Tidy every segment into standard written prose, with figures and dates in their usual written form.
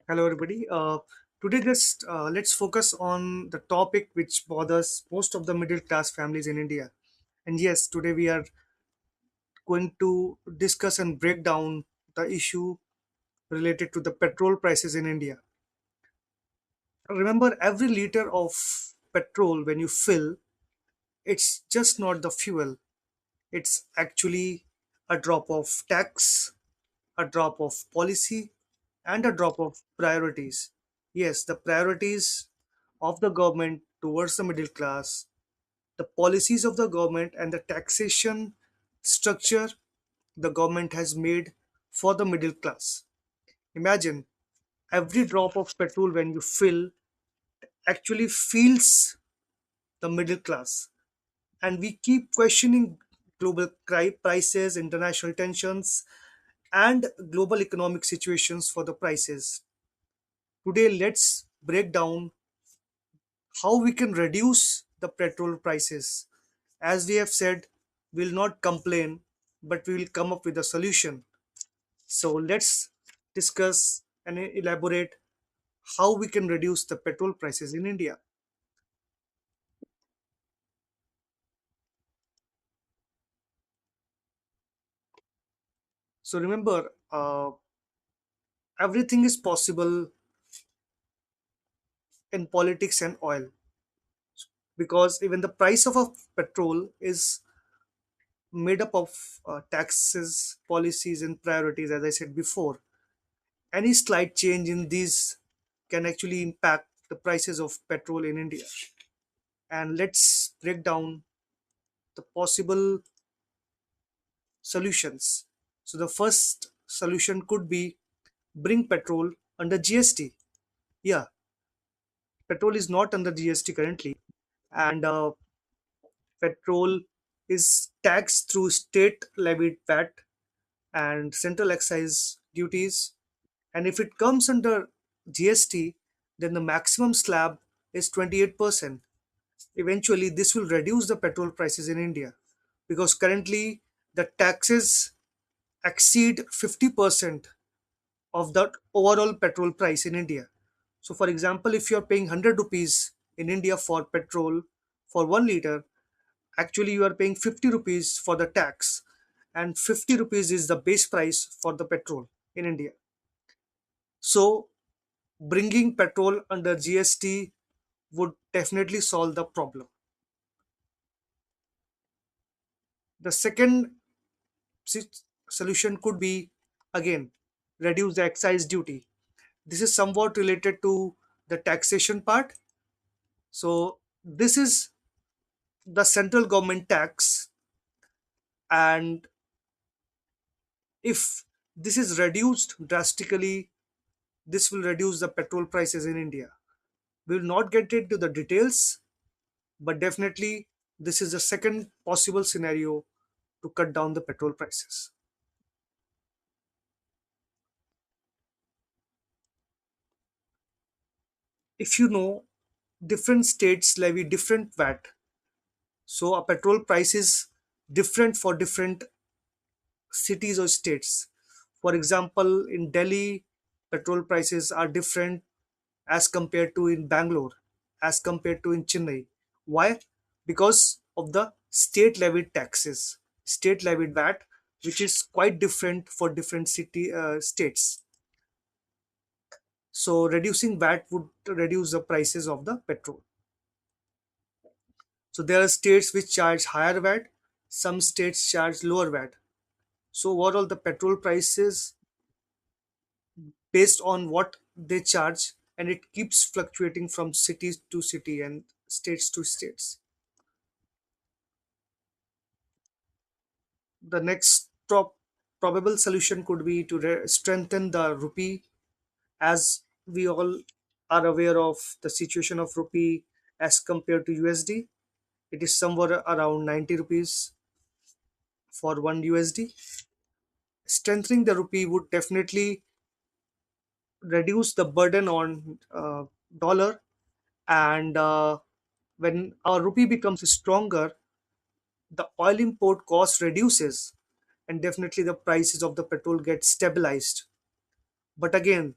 Hello, everybody. Today, just let's focus on the topic which bothers most of the middle class families in India. And yes, today we are going to discuss and break down the issue related to the petrol prices in India. Remember, every liter of petrol when you fill, it's just not the fuel, it's actually a drop of tax, a drop of policy, and a drop of priorities. Yes, the priorities of the government towards the middle class, the policies of the government, and the taxation structure the government has made for the middle class. Imagine every drop of petrol when you fill actually feels the middle class. And we keep questioning global prices, international tensions, and global economic situations for the prices. Today, let's break down how we can reduce the petrol prices. As we have said, we'll not complain, but we will come up with a solution. So, let's discuss and elaborate how we can reduce the petrol prices in India. So, remember, everything is possible in politics and oil because even the price of a petrol is made up of taxes, policies, and priorities, as I said before. Any slight change in these can actually impact the prices of petrol in India. And let's break down the possible solutions. So, the first solution could be bring petrol under GST. Yeah, petrol is not under GST currently, and petrol is taxed through state levied VAT and central excise duties. And if it comes under GST, then the maximum slab is 28%. Eventually, this will reduce the petrol prices in India because currently the taxes exceed 50% of the overall petrol price in India. So, for example, if you're paying 100 rupees in India for petrol for 1 liter, actually you are paying 50 rupees for the tax, and 50 rupees is the base price for the petrol in India. So, bringing petrol under GST would definitely solve the problem. The second solution could be again reduce the excise duty. This is somewhat related to the taxation part. So, this is the central government tax, and if this is reduced drastically, this will reduce the petrol prices in India. We will not get into the details, but definitely this is the second possible scenario to cut down the petrol prices. If you know, different states levy different VAT, so a petrol price is different for different cities or states. For example, in Delhi, petrol prices are different as compared to in Bangalore, as compared to in Chennai. Why? Because of the state levied taxes, state levied VAT, which is quite different for different city states. So reducing VAT would reduce the prices of the petrol. So there are states which charge higher VAT, some states charge lower VAT. So overall, the petrol prices based on what they charge, and it keeps fluctuating from city to city and states to states. The next probable solution could be to strengthen the rupee, as we all are aware of the situation of rupee as compared to USD. It is somewhere around 90 rupees for 1 USD. Strengthening the rupee would definitely reduce the burden on dollar, and when our rupee becomes stronger, the oil import cost reduces, and definitely the prices of the petrol get stabilized. But again,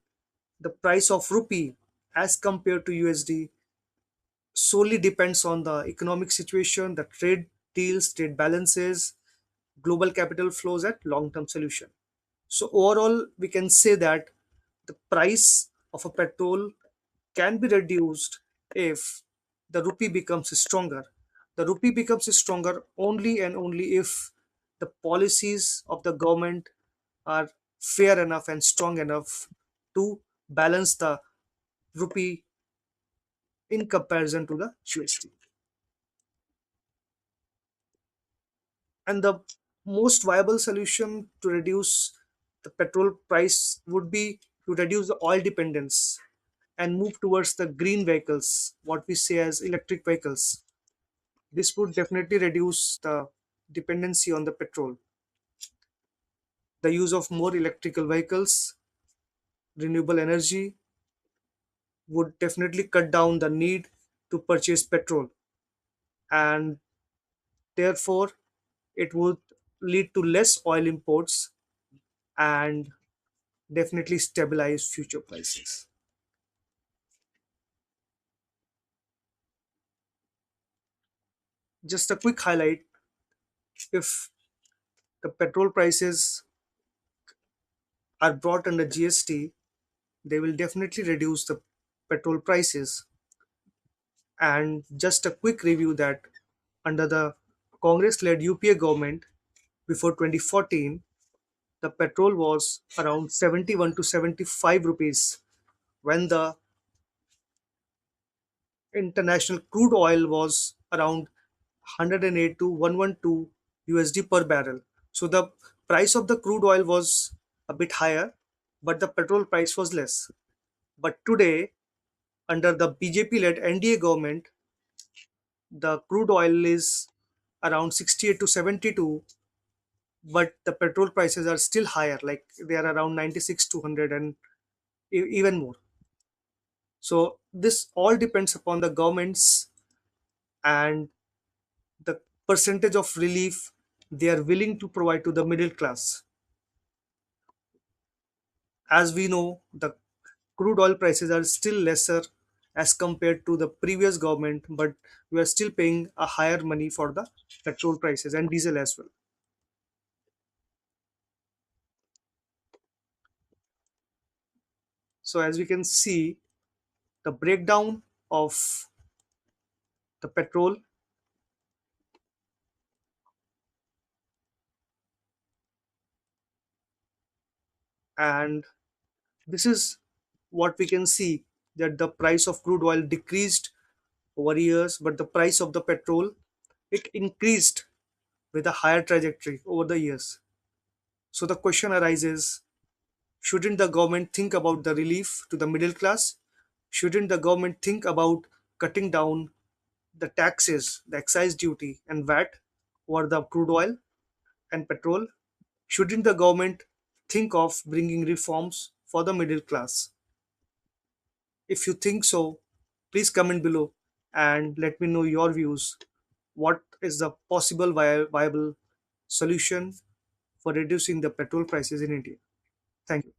The price of rupee as compared to USD solely depends on the economic situation, the trade deals, trade balances, global capital flows, and long-term solution. So overall, we can say that the price of a petrol can be reduced if the rupee becomes stronger. The rupee becomes stronger only and only if the policies of the government are fair enough and strong enough to balance the rupee in comparison to the USD. And the most viable solution to reduce the petrol price would be to reduce the oil dependence and move towards the green vehicles, what we say as electric vehicles. This would definitely reduce the dependency on the petrol. The use of more electrical vehicles, renewable energy would definitely cut down the need to purchase petrol, and therefore it would lead to less oil imports and definitely stabilize future prices. Just a quick highlight, if the petrol prices are brought under GST, they will definitely reduce the petrol prices. And just a quick review that under the Congress led UPA government before 2014, the petrol was around 71 to 75 rupees when the international crude oil was around 108 to 112 USD per barrel. So the price of the crude oil was a bit higher, but the petrol price was less. But today, under the BJP led NDA government, the crude oil is around 68 to 72, but the petrol prices are still higher, like they are around 96 to 100 and even more. So this all depends upon the governments and the percentage of relief they are willing to provide to the middle class. As we know, the crude oil prices are still lesser as compared to the previous government, but we are still paying a higher money for the petrol prices and diesel as well. So as we can see, the breakdown of the petrol, and this is what we can see, that the price of crude oil decreased over years, but the price of the petrol, it increased with a higher trajectory over the years. So the question arises, shouldn't the government think about the relief to the middle class? Shouldn't the government think about cutting down the taxes, the excise duty and VAT over the crude oil and petrol? Shouldn't the government think of bringing reforms for the middle class? If you think so, please comment below and let me know your views. What is the possible viable solution for reducing the petrol prices in India? Thank you.